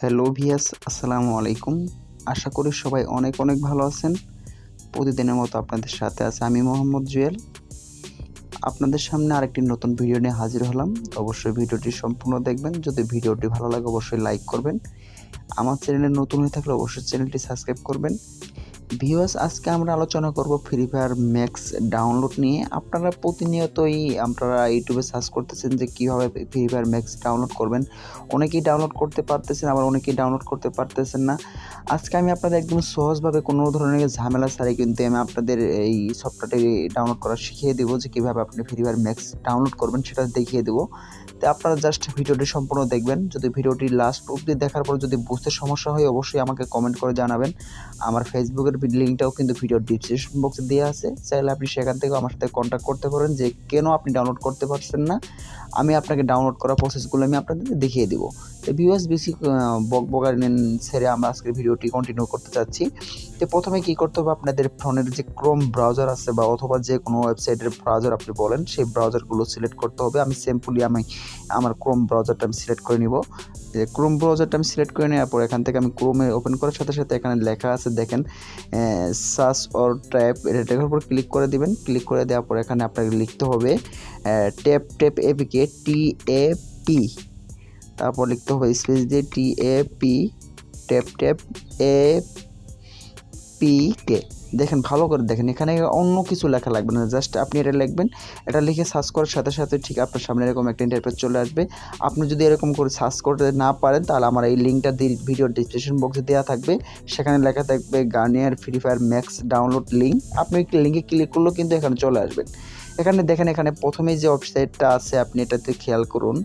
Hello ভিয়াস, আসসালামু আলাইকুম। আশা করি সবাই অনেক অনেক ভালো আছেন। প্রতিদিনের মতো আপনাদের সাথে আছে আমি মোহাম্মদ জুয়েল। আপনাদের সামনে আরেকটি নতুন ভিডিও নিয়ে হাজির হলাম। অবশ্যই ভিডিওটি সম্পূর্ণ দেখবেন। যদি ভিডিওটি ভালো লাগে অবশ্যই লাইক করবেন। আমার চ্যানেলে নতুন হয়ে থাকলে অবশ্যই চ্যানেলটি সাবস্ক্রাইব করবেন। ভিউয়ার্স, আজকে আমরা আলোচনা করব ফ্রি ফায়ার ম্যাক্স ডাউনলোড নিয়ে। আপনারা প্রতিনিয়তই ইউটিউবে সার্চ করতেছেন যে কীভাবে ফ্রি ফায়ার ম্যাক্স ডাউনলোড করবেন। অনেকেই ডাউনলোড করতে পারতেছেন, আবার অনেকেই ডাউনলোড করতে পারতেছেন না। আজকে আমি আপনাদের একদম সহজভাবে কোনো ধরনের ঝামেলা ছাড়াই কিন্তু আমি আপনাদের এই সফটওয়্যারটি ডাউনলোড করা শিখিয়ে দেবো, যে কীভাবে আপনি ফ্রি ফায়ার ম্যাক্স ডাউনলোড করবেন সেটা দেখিয়ে দেবো। তো আপনারা জাস্ট ভিডিওটি সম্পূর্ণ দেখবেন। যদি ভিডিওটি লাস্ট অবধি দেখার পর যদি বুঝতে সমস্যা হয় অবশ্যই আমাকে কমেন্ট করে জানাবেন। আমার ফেসবুকের লিঙ্কটাও কিন্তু ভিডিওর ডিসক্রিপশন বক্সে দেওয়া আছে, চাইলে আপনি সেখান থেকেও আমার সাথে কন্ট্যাক্ট করতে পারেন যে কেন আপনি ডাউনলোড করতে পারছেন না। আমি আপনাকে ডাউনলোড করা প্রসেসগুলো আমি আপনাদের দেখিয়ে দেবো। তো ভিউয়ার্স, বেশি বকবকানি ছেড়ে আমরা আজকের ভিডিওটি কন্টিনিউ করতে চাচ্ছি। তো প্রথমে কী করতে হবে, আপনাদের ফোনের যে ক্রোম ব্রাউজার আছে বা অথবা যে কোনো ওয়েবসাইটের ব্রাউজার আপনি বলেন, সেই ব্রাউজারগুলো সিলেক্ট করতে হবে। আমি সিম্পলি আমার ক্রোম ব্রাউজারটা আমি সিলেক্ট করে নিব। ক্রোম ব্রাউজারটা আমি সিলেক্ট করে নেওয়ার পর এখান থেকে আমি ক্রোমে ওপেন করার সাথে সাথে এখানে লেখা আছে, দেখেন সার্চ অর ট্যাপ, এটার উপর ক্লিক করে দিবেন। ক্লিক করে দেওয়ার পর এখানে আপনাকে লিখতে হবে ট্যাপ এপিকে TAP, তারপর লিখতে হবে স্পেস দিয়ে TAP ট্যাপ APK। দেখেন, ভালো করে দেখেন, এখানে অন্য কিছু লেখা লাগবে না, জাস্ট আপনি এটা লিখবেন। এটা লিখে সার্চ করার সাথে সাথে ঠিক আপনার সামনে এরকম একটা ইন্টারফেস চলে আসবে। আপনি যদি এরকম করে সার্চ করতে না পারেন তাহলে আমার এই লিঙ্কটা ভিডিওর ডিসক্রিপশন বক্সে দেওয়া থাকবে, সেখানে লেখা থাকবে Garnier free fire max download link. আপনি লিঙ্কে ক্লিক করলেও কিন্তু এখানে চলে আসবেন। এখানে দেখেন, এখানে প্রথমেই যে ওয়েবসাইটটা আছে আপনি এটাতে খেয়াল করুন।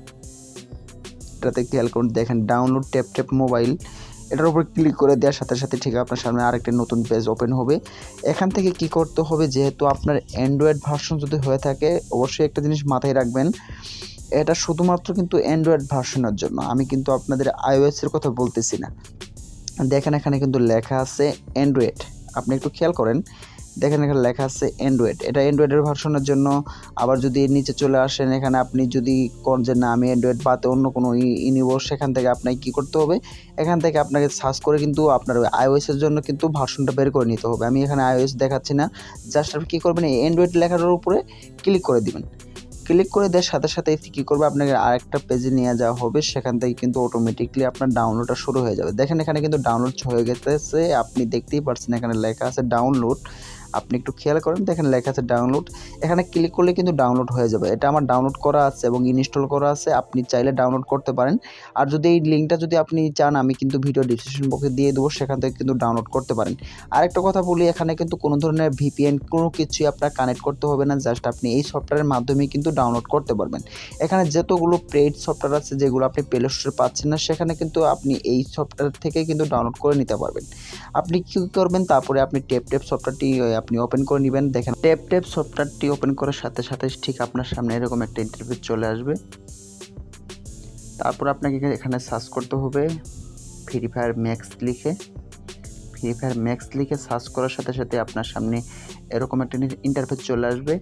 দেখেন ডাউনলোড ট্যাপ মোবাইল, এটার উপর ক্লিক করে দেওয়ার সাথে সাথে ঠিক আপনার সামনে আরেকটি নতুন পেজ ওপেন হবে। এখান থেকে কি করতে হবে, যেহেতু আপনার অ্যান্ড্রয়েড ভার্সন যদি হয়ে থাকে অবশ্যই একটা জিনিস মাথায় রাখবেন, এটা শুধুমাত্র কিন্তু অ্যান্ড্রয়েড ভার্সনের জন্য, আমি কিন্তু আপনাদের iOS-এর কথা বলতেছি না। দেখেন এখানে কিন্তু লেখা আছে অ্যান্ড্রয়েড, আপনি একটু খেয়াল করেন। দেখেন এখানে লেখা আছে অ্যান্ড্রয়েড, এটা অ্যান্ড্রয়েডের ভার্সনের জন্য। আবার যদি নিচে চলে আসেন, এখানে আপনি যদি কোন যে না আমি অ্যান্ড্রয়েড বাদে অন্য কোনো নিব, সেখান থেকে আপনাকে কী করতে হবে, এখান থেকে আপনাকে সার্চ করে কিন্তু আপনার iOS-এর জন্য কিন্তু ভার্সনটা বের করে নিতে হবে। আমি এখানে iOS দেখাচ্ছি না, জাস্ট আপনি কী করবেন, এই অ্যান্ড্রয়েড লেখাটার উপরে ক্লিক করে দিবেন। ক্লিক করে দেওয়ার সাথে সাথে কী করবে, আপনাকে আরেকটা পেজে নিয়ে যাওয়া হবে, সেখান থেকে কিন্তু অটোমেটিকলি আপনার ডাউনলোডটা শুরু হয়ে যাবে। দেখেন এখানে কিন্তু ডাউনলোড হয়ে গেছে, আপনি দেখতেই পাচ্ছেন এখানে লেখা আছে ডাউনলোড। আপনি একটু খেয়াল করেন, দেখেন লেখা আছে ডাউনলোড। এখানে ক্লিক করলে কিন্তু ডাউনলোড হয়ে যাবে। এটা আমার ডাউনলোড করা আছে এবং ইনস্টল করা আছে, আপনি চাইলে ডাউনলোড করতে পারেন। আর যদি এই লিঙ্কটা যদি আপনি চান আমি কিন্তু ভিডিও ডিসক্রিপশন বক্সে দিয়ে দেবো, সেখান থেকে কিন্তু ডাউনলোড করতে পারেন। আরেকটা কথা বলি, এখানে কিন্তু কোনো ধরনের VPN কোনো কিছুই আপনার কানেক্ট করতে হবে না, জাস্ট আপনি এই সফটওয়্যারের মাধ্যমেই কিন্তু ডাউনলোড করতে পারবেন। এখানে যতগুলো পেইড সফটওয়্যার আছে যেগুলো আপনি প্লে স্টোরে পাচ্ছেন না, সেখানে কিন্তু আপনি এই সফটওয়্যার থেকে কিন্তু ডাউনলোড করে নিতে পারবেন। আপনি কী করবেন, তারপরে আপনি ট্যাপ সফটওয়্যারটি আপনি ওপেন করে নেবেন। দেখেন ট্যাপ সফটওয়্যারটি ওপেন করার সাথে সাথে ঠিক আপনার সামনে এরকম একটা ইন্টারফেস চলে আসবে। তারপর আপনাকে এখানে সার্চ করতে হবে ফ্রি ফায়ার ম্যাক্স লিখে সার্চ করার সাথে সাথে আপনার সামনে এরকম একটা ইন্টারফেস চলে আসবে।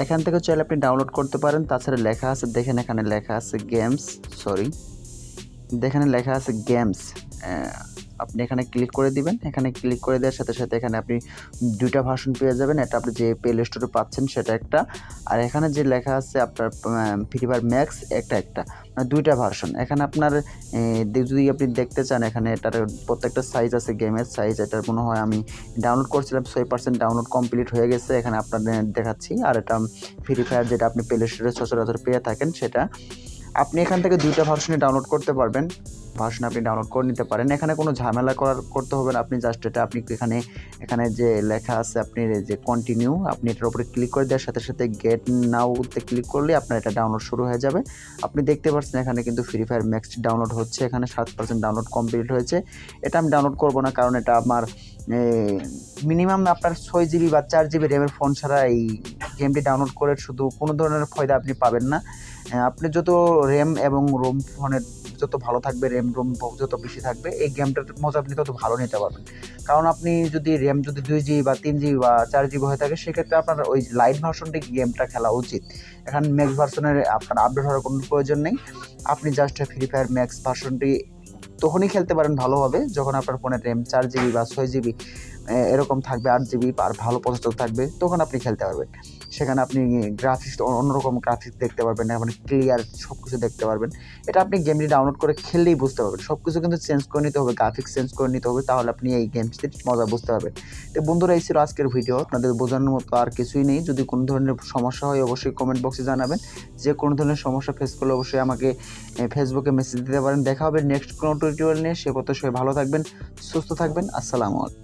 এখান থেকে চাইলে আপনি ডাউনলোড করতে পারেন। তাছাড়া লেখা আছে, দেখেন এখানে লেখা আছে গেমস। আপনি এখানে ক্লিক করে দিবেন। এখানে ক্লিক করে দেওয়ার সাথে সাথে এখানে আপনি দুইটা ভার্সন পেয়ে যাবেন। এটা আপনি যে প্লে স্টোরে পাচ্ছেন সেটা একটা, আর এখানে যে লেখা আছে আপনার ফ্রি ফায়ার ম্যাক্স একটা মানে দুইটা ভার্সন। এখানে আপনার যদি আপনি দেখতে চান, এখানে এটার প্রত্যেকটা সাইজ আছে, গেমের সাইজ। এটার মনে হয় আমি ডাউনলোড করছিলাম 6% ডাউনলোড কমপ্লিট হয়ে গেছে, এখানে আপনাদের দেখাচ্ছি। আর এটা ফ্রি ফায়ার যেটা আপনি প্লে স্টোরে সচরাচর পেয়ে থাকেন সেটা। আপনি এখান থেকে দুইটা ভার্সনে ডাউনলোড করতে পারবেন, ভার্সন আপনি ডাউনলোড করে নিতে পারেন। এখানে কোনো ঝামেলা করতে হবে না, আপনি জাস্ট এটা আপনি এখানে যে লেখা আছে আপনি যে কন্টিনিউ, আপনি এটার উপরে ক্লিক করে দেওয়ার সাথে সাথে গেট নাওতে ক্লিক করলে আপনার এটা ডাউনলোড শুরু হয়ে যাবে। আপনি দেখতে পাচ্ছেন এখানে কিন্তু ফ্রি ফায়ার ম্যাক্স ডাউনলোড হচ্ছে, এখানে 7% ডাউনলোড কমপ্লিট হয়েছে। এটা আমি ডাউনলোড করব না, কারণ এটা আমার মিনিমাম আপনার 6GB বা 4GB র্যামের ফোন ছাড়া এই গেমটি ডাউনলোড করে শুধু কোনো ধরনের ফায়দা আপনি পাবেন না। আপনি যত র্যাম এবং রোম ফোনের যত ভালো থাকবে, র্যাম রোম যত বেশি থাকবে, এই গেমটার মজা আপনি তত ভালো নিতে পারবেন। কারণ আপনি যদি র্যাম যদি 2GB বা 3GB বা 4GB হয়ে থাকে, সেক্ষেত্রে আপনার ওই লাইট ভার্সনটি গেমটা খেলা উচিত। এখন ম্যাক্স ভার্সনের আপনার আপডেট হওয়ার কোনো প্রয়োজন নেই। আপনি জাস্ট ফ্রি ফায়ার ম্যাক্স ভার্সনটি তখনই খেলতে পারেন ভালো হবে যখন আপনার ফোনের র্যাম 4 GB বা 6 GB এরকম থাকবে, 8 GB আর ভালো প্রসেসর থাকবে, তখন আপনি খেলতে পারবেন। সেখানে আপনি গ্রাফিক্স অন্যরকম গ্রাফিক্স দেখতে পারবেন, মানে ক্লিয়ার সব কিছু দেখতে পারবেন। এটা আপনি গেমটি ডাউনলোড করে খেললেই বুঝতে পারবেন। সব কিছু কিন্তু চেঞ্জ করে নিতে হবে, গ্রাফিক্স চেঞ্জ করে নিতে হবে, তাহলে আপনি এই গেমসটির মজা বুঝতে পারবেন। তো বন্ধুরা, এই ছিল আজকের ভিডিও। আপনাদের বোঝানোর মতো আর কিছুই নেই। যদি কোনো ধরনের সমস্যা হয় অবশ্যই কমেন্ট বক্সে জানাবেন। যে কোনো ধরনের সমস্যা ফেস করলে অবশ্যই আমাকে ফেসবুকে মেসেজ দিতে পারেন। দেখা হবে নেক্সট কোনো টিউটোরিয়াল নিয়ে। সে পর্যন্ত সবাই ভালো থাকবেন, সুস্থ থাকবেন। আসসালামু আলাইকুম।